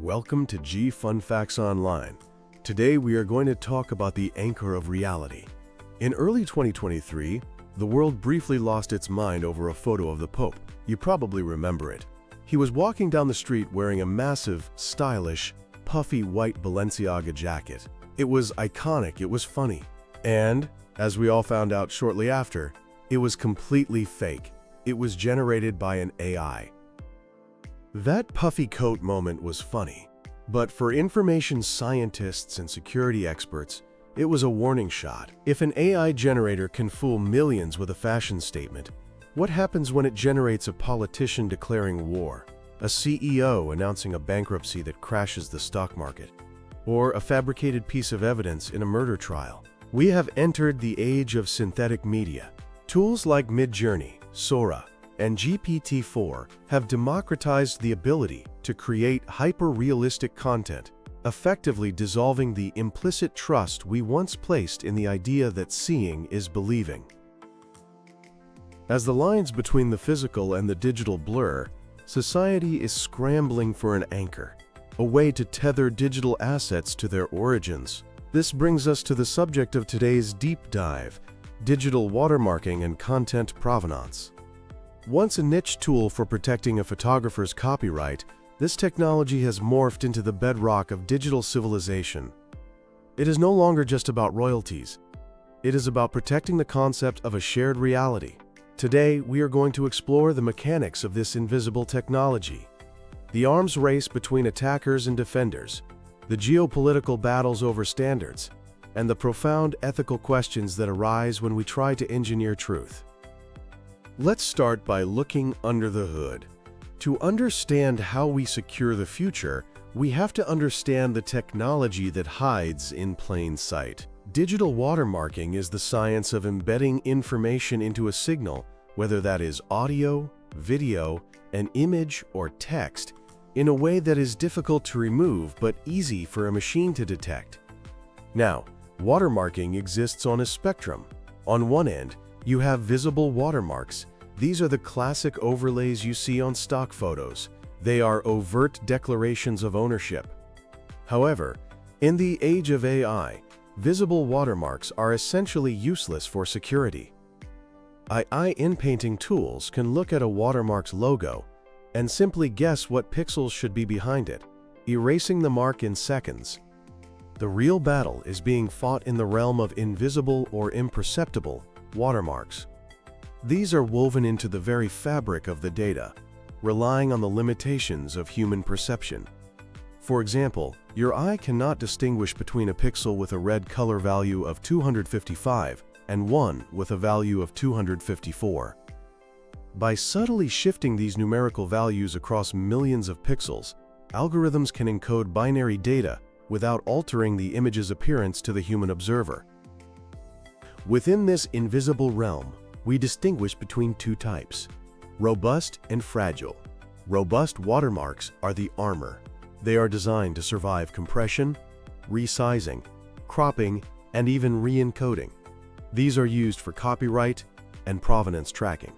Welcome to G Fun Facts Online. Today we are going to talk about the anchor of reality. In early 2023, the world briefly lost its mind over a photo of the Pope. You probably remember it. He was walking down the street wearing a massive, stylish, puffy white Balenciaga jacket. It was iconic, it was funny. And, as we all found out shortly after, it was completely fake. It was generated by an AI. That puffy coat moment was funny, but for information scientists and security experts, it was a warning shot. If an AI generator can fool millions with a fashion statement, what happens when it generates a politician declaring war, a CEO announcing a bankruptcy that crashes the stock market, or a fabricated piece of evidence in a murder trial? We have entered the age of synthetic media. Tools like Midjourney, Sora, and GPT-4 have democratized the ability to create hyper-realistic content, effectively dissolving the implicit trust we once placed in the idea that seeing is believing. As the lines between the physical and the digital blur, society is scrambling for an anchor, a way to tether digital assets to their origins. This brings us to the subject of today's deep dive: digital watermarking and content provenance. Once a niche tool for protecting a photographer's copyright, this technology has morphed into the bedrock of digital civilization. It is no longer just about royalties. It is about protecting the concept of a shared reality. Today, we are going to explore the mechanics of this invisible technology, the arms race between attackers and defenders, the geopolitical battles over standards, and the profound ethical questions that arise when we try to engineer truth. Let's start by looking under the hood. To understand how we secure the future, we have to understand the technology that hides in plain sight. Digital watermarking is the science of embedding information into a signal, whether that is audio, video, an image, or text, in a way that is difficult to remove but easy for a machine to detect. Now, watermarking exists on a spectrum. On one end, you have visible watermarks. These are the classic overlays you see on stock photos. They are overt declarations of ownership. However, in the age of AI, visible watermarks are essentially useless for security. AI inpainting tools can look at a watermark's logo and simply guess what pixels should be behind it, erasing the mark in seconds. The real battle is being fought in the realm of invisible or imperceptible watermarks. These are woven into the very fabric of the data, relying on the limitations of human perception. For example, your eye cannot distinguish between a pixel with a red color value of 255 and one with a value of 254. By subtly shifting these numerical values across millions of pixels, algorithms can encode binary data without altering the image's appearance to the human observer. Within this invisible realm, we distinguish between two types: robust and fragile. Robust watermarks are the armor. They are designed to survive compression, resizing, cropping, and even re-encoding. These are used for copyright and provenance tracking.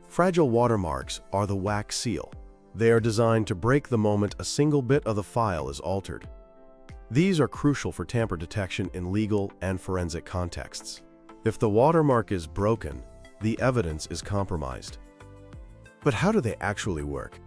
Fragile watermarks are the wax seal. They are designed to break the moment a single bit of the file is altered. These are crucial for tamper detection in legal and forensic contexts. If the watermark is broken, the evidence is compromised. But how do they actually work?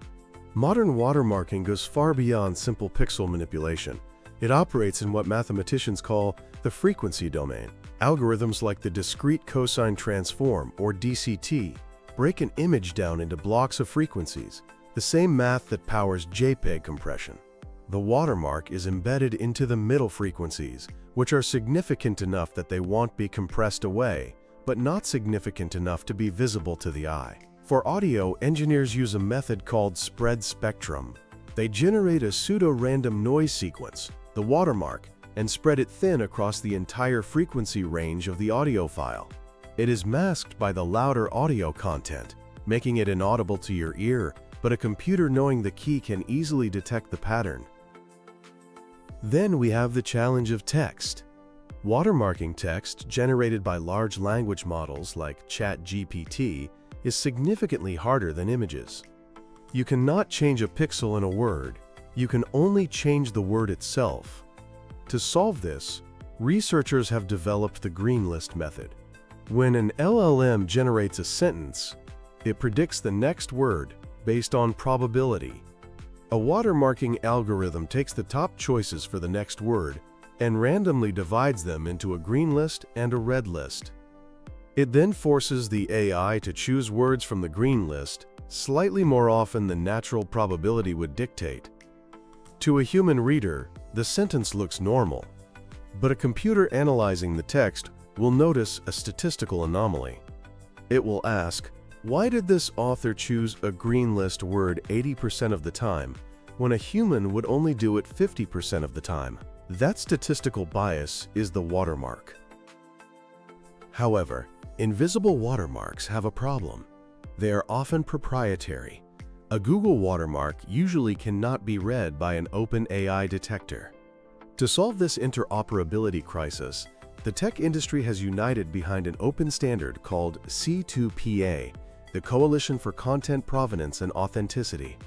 Modern watermarking goes far beyond simple pixel manipulation. It operates in what mathematicians call the frequency domain. Algorithms like the discrete cosine transform, or DCT, break an image down into blocks of frequencies, the same math that powers JPEG compression. The watermark is embedded into the middle frequencies, which are significant enough that they won't be compressed away, but not significant enough to be visible to the eye. For audio, engineers use a method called spread spectrum. They generate a pseudo-random noise sequence, the watermark, and spread it thin across the entire frequency range of the audio file. It is masked by the louder audio content, making it inaudible to your ear, but a computer knowing the key can easily detect the pattern. Then we have the challenge of text. Watermarking text generated by large language models like ChatGPT is significantly harder than images. You cannot change a pixel in a word, You can only change the word itself. To solve this, researchers have developed the green list method. When an LLM generates a sentence, it predicts the next word based on probability. A watermarking algorithm takes the top choices for the next word and randomly divides them into a green list and a red list. It then forces the AI to choose words from the green list slightly more often than natural probability would dictate. To a human reader, the sentence looks normal, but a computer analyzing the text will notice a statistical anomaly. It will ask, why did this author choose a green list word 80% of the time, when a human would only do it 50% of the time? That statistical bias is the watermark. However, invisible watermarks have a problem. They are often proprietary. A Google watermark usually cannot be read by an open AI detector. To solve this interoperability crisis, the tech industry has united behind an open standard called C2PA, the Coalition for Content Provenance and Authenticity.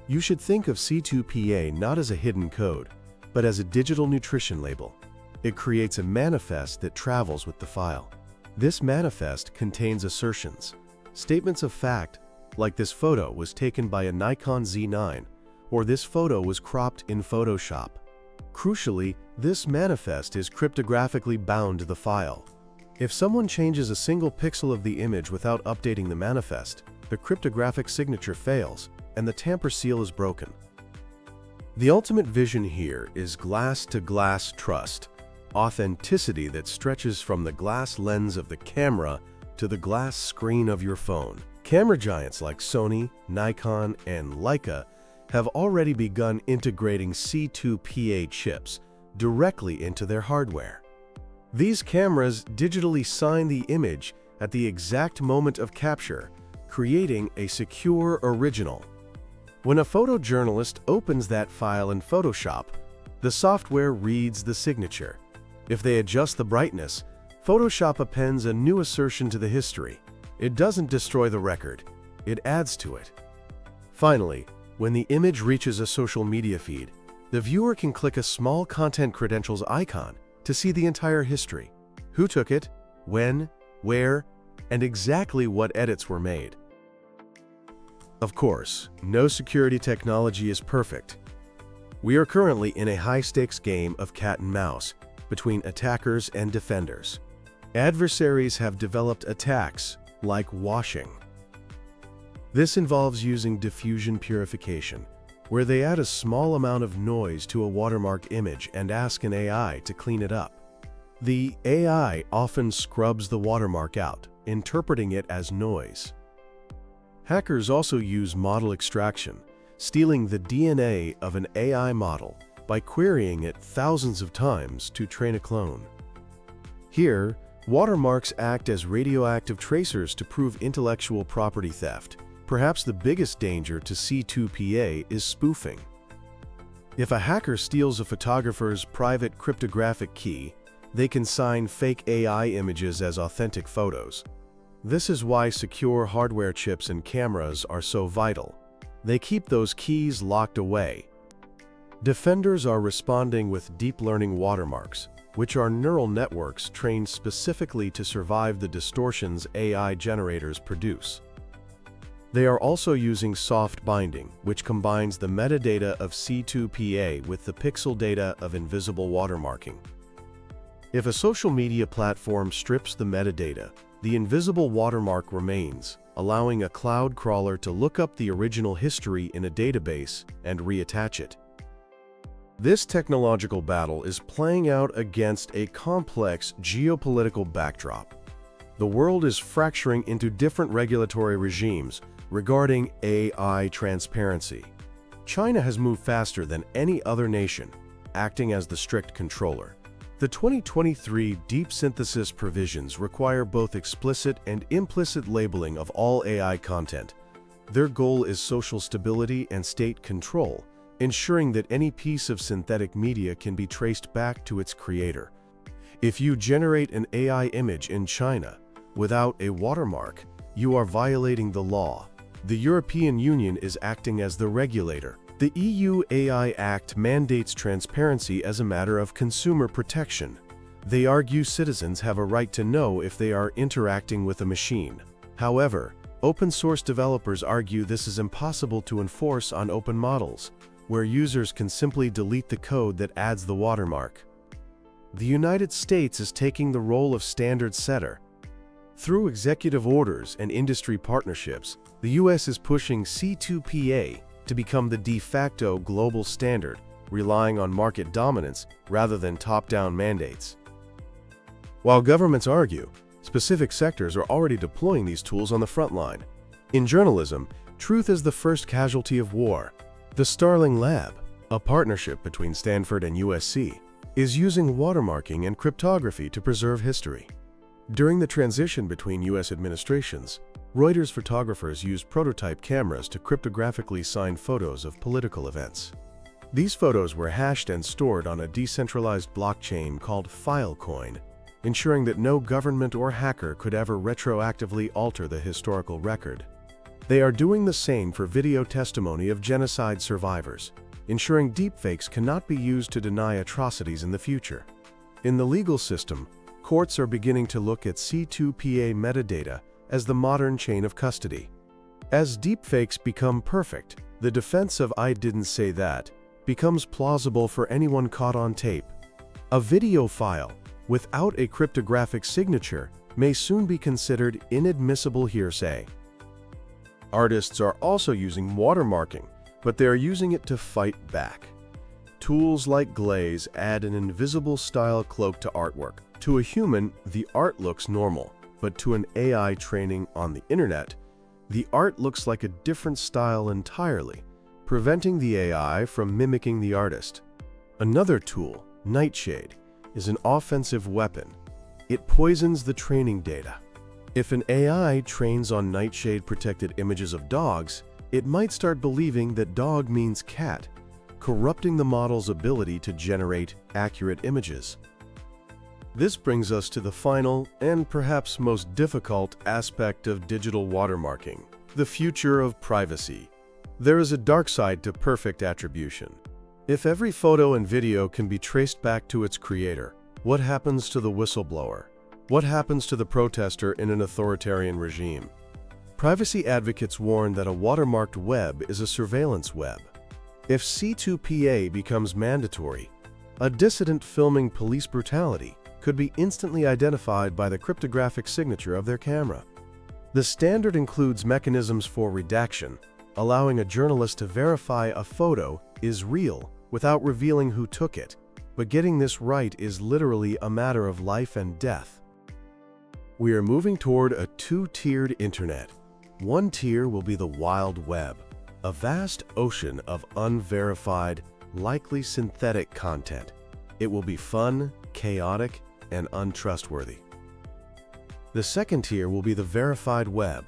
You should think of C2PA not as a hidden code, but as a digital nutrition label. It creates a manifest that travels with the file. This manifest contains assertions, statements of fact, like this photo was taken by a Nikon Z9, or this photo was cropped in Photoshop. Crucially, this manifest is cryptographically bound to the file. If someone changes a single pixel of the image without updating the manifest, the cryptographic signature fails, and the tamper seal is broken. The ultimate vision here is glass-to-glass trust, authenticity that stretches from the glass lens of the camera to the glass screen of your phone. Camera giants like Sony, Nikon, and Leica have already begun integrating C2PA chips directly into their hardware. These cameras digitally sign the image at the exact moment of capture, creating a secure original. When a photojournalist opens that file in Photoshop, the software reads the signature. If they adjust the brightness, Photoshop appends a new assertion to the history. It doesn't destroy the record, it adds to it. Finally, when the image reaches a social media feed, the viewer can click a small content credentials icon to see the entire history: who took it, when, where, and exactly what edits were made. Of course, no security technology is perfect. We are currently in a high-stakes game of cat and mouse between attackers and defenders. Adversaries have developed attacks like washing. This involves using diffusion purification, where they add a small amount of noise to a watermark image and ask an AI to clean it up. The AI often scrubs the watermark out, interpreting it as noise. Hackers also use model extraction, stealing the DNA of an AI model by querying it thousands of times to train a clone. Here, watermarks act as radioactive tracers to prove intellectual property theft. Perhaps the biggest danger to C2PA is spoofing. If a hacker steals a photographer's private cryptographic key, they can sign fake AI images as authentic photos. This is why secure hardware chips and cameras are so vital. They keep those keys locked away. Defenders are responding with deep learning watermarks, which are neural networks trained specifically to survive the distortions AI generators produce. They are also using soft binding, which combines the metadata of C2PA with the pixel data of invisible watermarking. If a social media platform strips the metadata, the invisible watermark remains, allowing a cloud crawler to look up the original history in a database and reattach it. This technological battle is playing out against a complex geopolitical backdrop. The world is fracturing into different regulatory regimes regarding AI transparency. China has moved faster than any other nation, acting as the strict controller. The 2023 Deep Synthesis provisions require both explicit and implicit labeling of all AI content. Their goal is social stability and state control, ensuring that any piece of synthetic media can be traced back to its creator. If you generate an AI image in China without a watermark, you are violating the law. The European Union is acting as the regulator, The EU AI Act mandates transparency as a matter of consumer protection. They argue citizens have a right to know if they are interacting with a machine. However, open-source developers argue this is impossible to enforce on open models, where users can simply delete the code that adds the watermark. The United States is taking the role of standard setter. Through executive orders and industry partnerships, the US is pushing C2PA to become the de facto global standard, relying on market dominance rather than top-down mandates. While governments argue, specific sectors are already deploying these tools on the front line. In journalism, truth is the first casualty of war. The Starling Lab, a partnership between Stanford and USC, is using watermarking and cryptography to preserve history. During the transition between US administrations, Reuters photographers used prototype cameras to cryptographically sign photos of political events. These photos were hashed and stored on a decentralized blockchain called Filecoin, ensuring that no government or hacker could ever retroactively alter the historical record. They are doing the same for video testimony of genocide survivors, ensuring deepfakes cannot be used to deny atrocities in the future. In the legal system, courts are beginning to look at C2PA metadata as the modern chain of custody. As deepfakes become perfect, the defense of "I didn't say that" becomes plausible for anyone caught on tape. A video file without a cryptographic signature may soon be considered inadmissible hearsay. Artists are also using watermarking, but they are using it to fight back. Tools like glaze add an invisible style cloak to artwork. To a human, the art looks normal, but to an AI training on the internet, the art looks like a different style entirely, preventing the AI from mimicking the artist. Another tool, Nightshade, is an offensive weapon. It poisons the training data. If an AI trains on Nightshade-protected images of dogs, it might start believing that dog means cat, corrupting the model's ability to generate accurate images. This brings us to the final and perhaps most difficult aspect of digital watermarking, the future of privacy. There is a dark side to perfect attribution. If every photo and video can be traced back to its creator, what happens to the whistleblower? What happens to the protester in an authoritarian regime? Privacy advocates warn that a watermarked web is a surveillance web. If C2PA becomes mandatory, a dissident filming police brutality could be instantly identified by the cryptographic signature of their camera. The standard includes mechanisms for redaction, allowing a journalist to verify a photo is real without revealing who took it. But getting this right is literally a matter of life and death. We are moving toward a two-tiered internet. One tier will be the wild web, a vast ocean of unverified, likely synthetic content. It will be fun, chaotic, and untrustworthy. The second tier will be the verified web,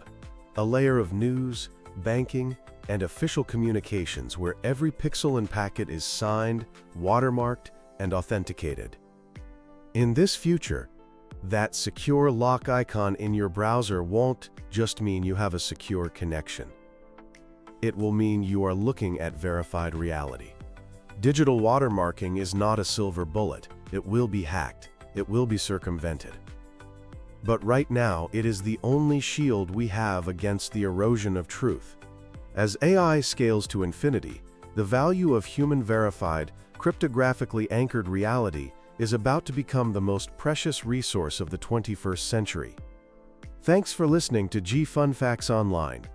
a layer of news, banking, and official communications where every pixel and packet is signed, watermarked, and authenticated. In this future, that secure lock icon in your browser won't just mean you have a secure connection. It will mean you are looking at verified reality. Digital watermarking is not a silver bullet. It will be hacked. It will be circumvented. But right now, it is the only shield we have against the erosion of truth. As AI scales to infinity, the value of human-verified, cryptographically anchored reality is about to become the most precious resource of the 21st century. Thanks for listening to Fun Facts Online.